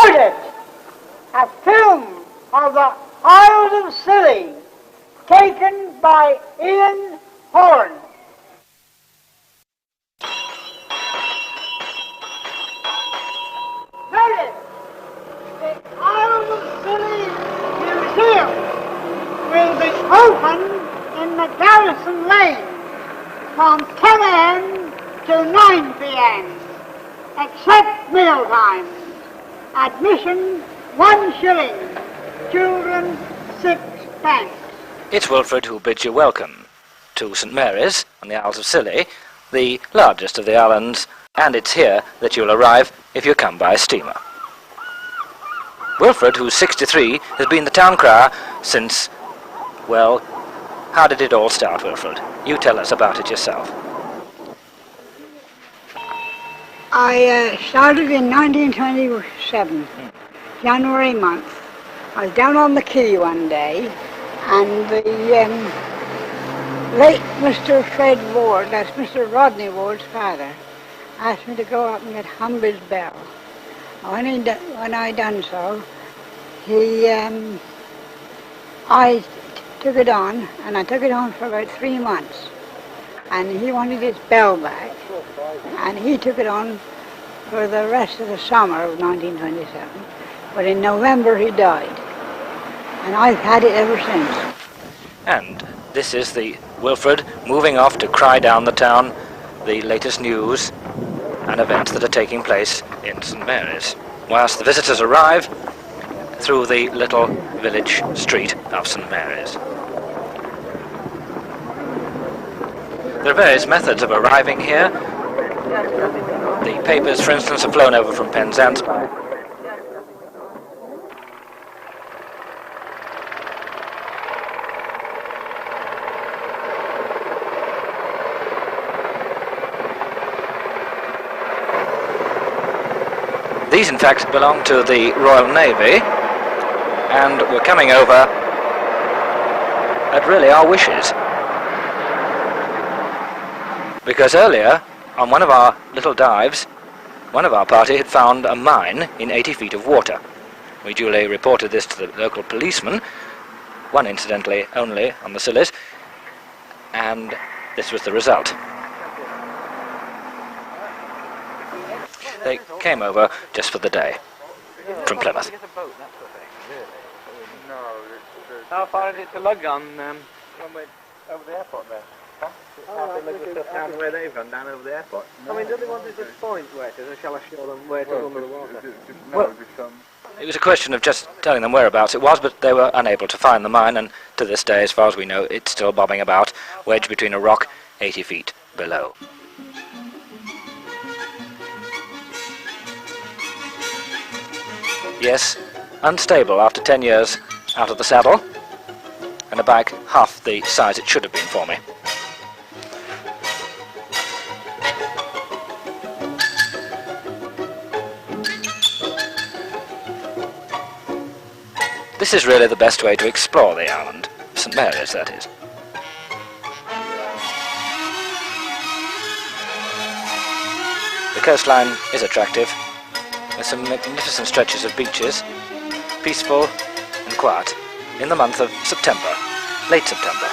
Noted, a film of the Isles of Scilly, taken by Ian Horn. Noted, the Isles of Scilly Museum will be open in the Garrison Lane from 10 a.m. to 9 p.m. except meal times. Admission 1 shilling, children 6 pence. It's Wilfred who bids you welcome to St Mary's on the Isles of Scilly, the largest of the islands, and it's here that you'll arrive if you come by steamer. Wilfred, who's 63, has been the town crier since, well, how did it all start, Wilfred? You tell us about it yourself. I started in 1927, January month. I was down on the quay one day, and the late Mr. Fred Ward, that's Mr. Rodney Ward's father, asked me to go up and get Humby's bell. When I done so, I took it on, and I took it on for about 3 months. And he wanted his bell back, and he took it on for the rest of the summer of 1927. But in November he died, and I've had it ever since. And this is the Wilfred moving off to cry down the town the latest news and events that are taking place in St Mary's, whilst the visitors arrive through the little village street of St Mary's. There are various methods of arriving here. The papers, for instance, have flown over from Penzance. These, in fact, belong to the Royal Navy, and we're coming over at really our wishes. Because earlier, on one of our little dives, one of our party had found a mine in 80 feet of water. We duly reported this to the local policeman, one incidentally only on the Scillies, and this was the result. They came over just for the day, from Plymouth. How far is it to lug on over the airport there? Down where they've gone, down over the airport. I mean, do they want us to point where it is, or shall I show them where it is under the water? Well, it was a question of just telling them whereabouts it was, but they were unable to find the mine, and to this day, as far as we know, it's still bobbing about, wedged between a rock 80 feet below. Yes, unstable after 10 years out of the saddle, and a bag half the size it should have been for me. This is really the best way to explore the island, St Mary's that is. The coastline is attractive. There's some magnificent stretches of beaches, peaceful and quiet, in the month of September, late September.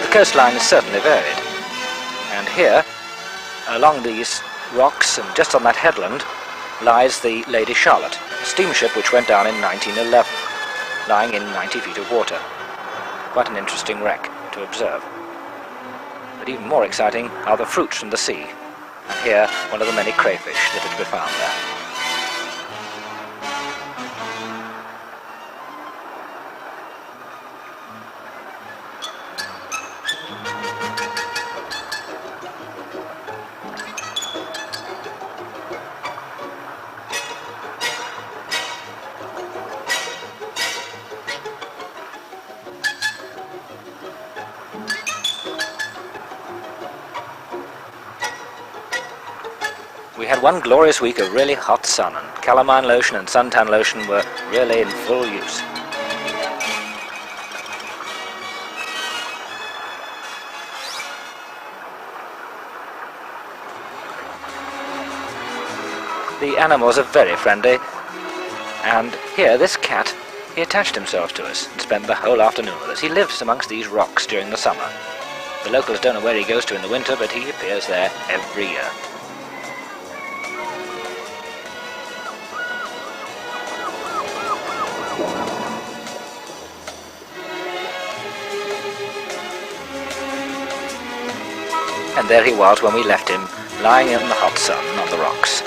The coastline is certainly varied, and here, along these rocks and just on that headland, lies the Lady Charlotte, a steamship which went down in 1911, lying in 90 feet of water. Quite an interesting wreck to observe. But even more exciting are the fruits from the sea, and here one of the many crayfish that are to be found there. had one glorious week of really hot sun, and calamine lotion and suntan lotion were really in full use. The animals are very friendly, and here this cat, he attached himself to us and spent the whole afternoon with us. He lives amongst these rocks during the summer. The locals don't know where he goes to in the winter, but he appears there every year. And there he was when we left him, lying in the hot sun on the rocks.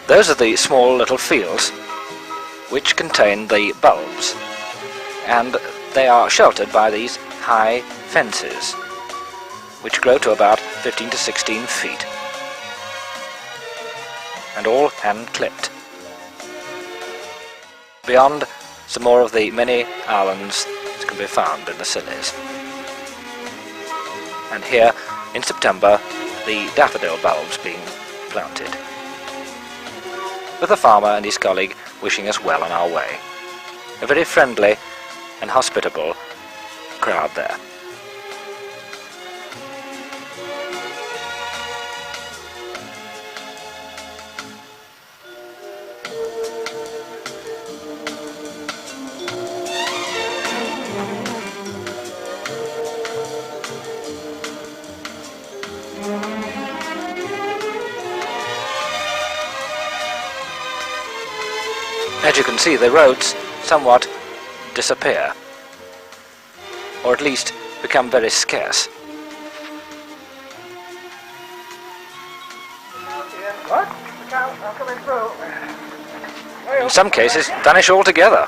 Those are the small little fields which contain the bulbs, and they are sheltered by these high fences which grow to about 15 to 16 feet and all hand clipped. Beyond, some more of the many islands that can be found in the Scillies. And here in September the daffodil bulbs being planted, with the farmer and his colleague wishing us well on our way. A very friendly and hospitable crowd there. As you can see, the roads somewhat disappear, or at least become very scarce. What? I'm coming through. In some cases, vanish altogether.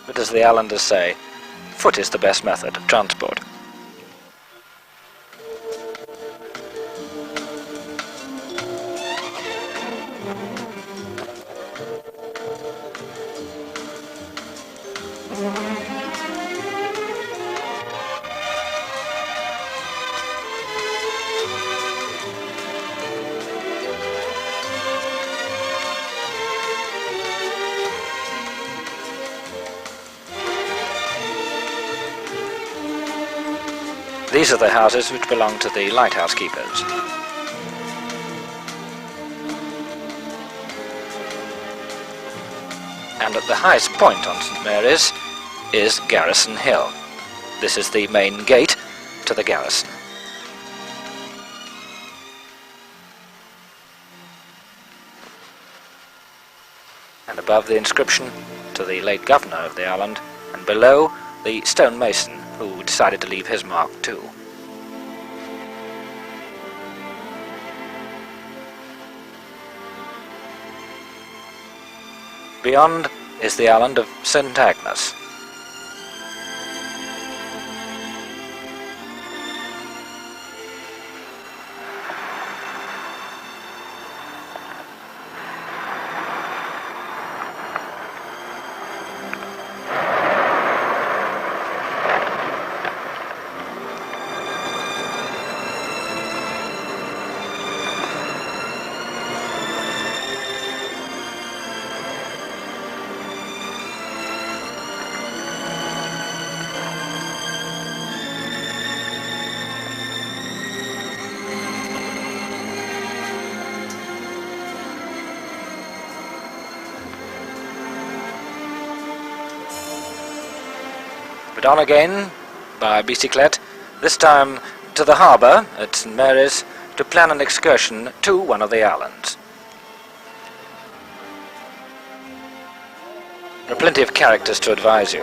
But as the islanders say, foot is the best method of transport. These are the houses which belong to the lighthouse keepers. And at the highest point on St Mary's is Garrison Hill. This is the main gate to the garrison. And above the inscription to the late governor of the island, and below the stonemason who decided to leave his mark too. Beyond is the island of St Agnes. But on again by bicyclette, this time to the harbour at St Mary's to plan an excursion to one of the islands. There are plenty of characters to advise you.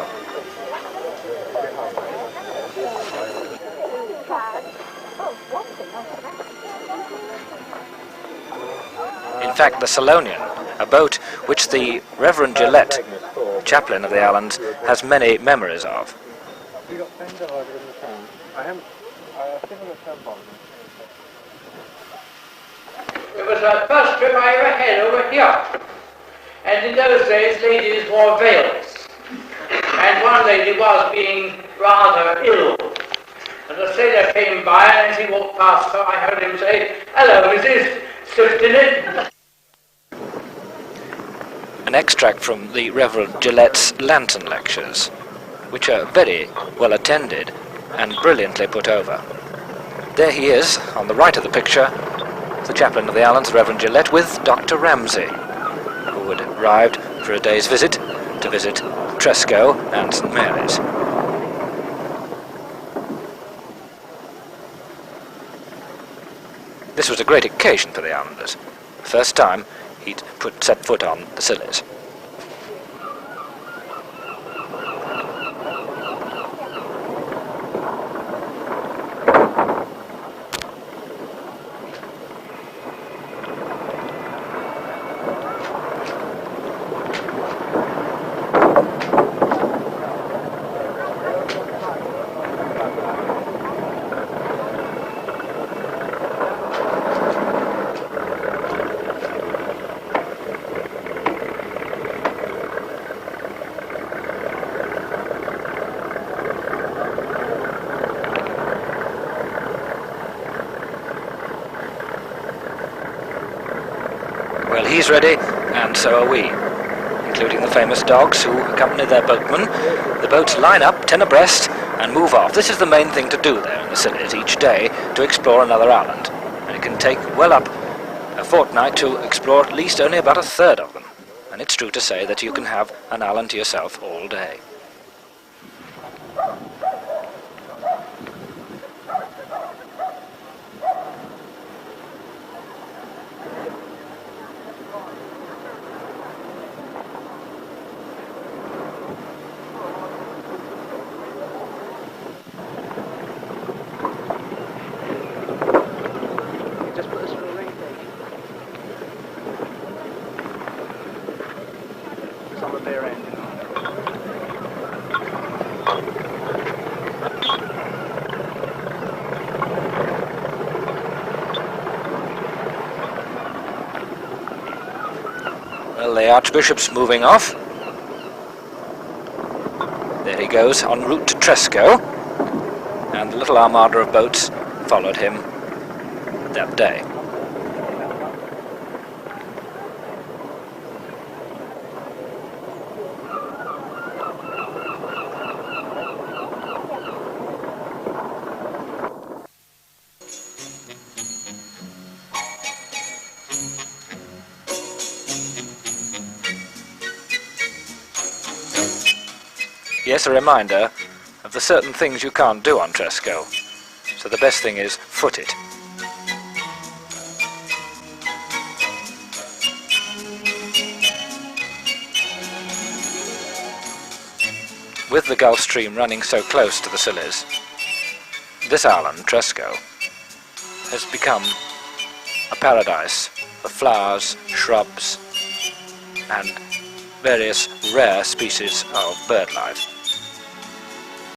In fact, the Salonian, a boat which the Reverend Gillette, chaplain of the islands, has many memories of. You got $10 in the town. I haven't. I've given a £10. It was the first trip I ever had over here. And in those days, ladies wore veils. And one lady was being rather ill. And a sailor came by, and as he walked past her, I heard him say, "Hello, Mrs. Swift in it." An extract from the Reverend Gillette's Lantern Lectures, which are very well attended and brilliantly put over. There he is, on the right of the picture, the chaplain of the islands, the Reverend Gillette, with Dr. Ramsay, who had arrived for a day's visit to visit Tresco and St. Mary's. This was a great occasion for the islanders. The first time he'd set foot on the Scillies. Well, he's ready, and so are we, including the famous dogs who accompany their boatmen. The boats line up, 10 abreast, and move off. This is the main thing to do there in the Scillies each day, to explore another island. And it can take well up a fortnight to explore at least only about a third of them. And it's true to say that you can have an island to yourself all day. Well, the Archbishop's moving off. There he goes, en route to Tresco, and the little armada of boats followed him that day. Yes, a reminder of the certain things you can't do on Tresco, so the best thing is foot it. With the Gulf Stream running so close to the Scillies, this island, Tresco, has become a paradise of flowers, shrubs, and various rare species of bird life.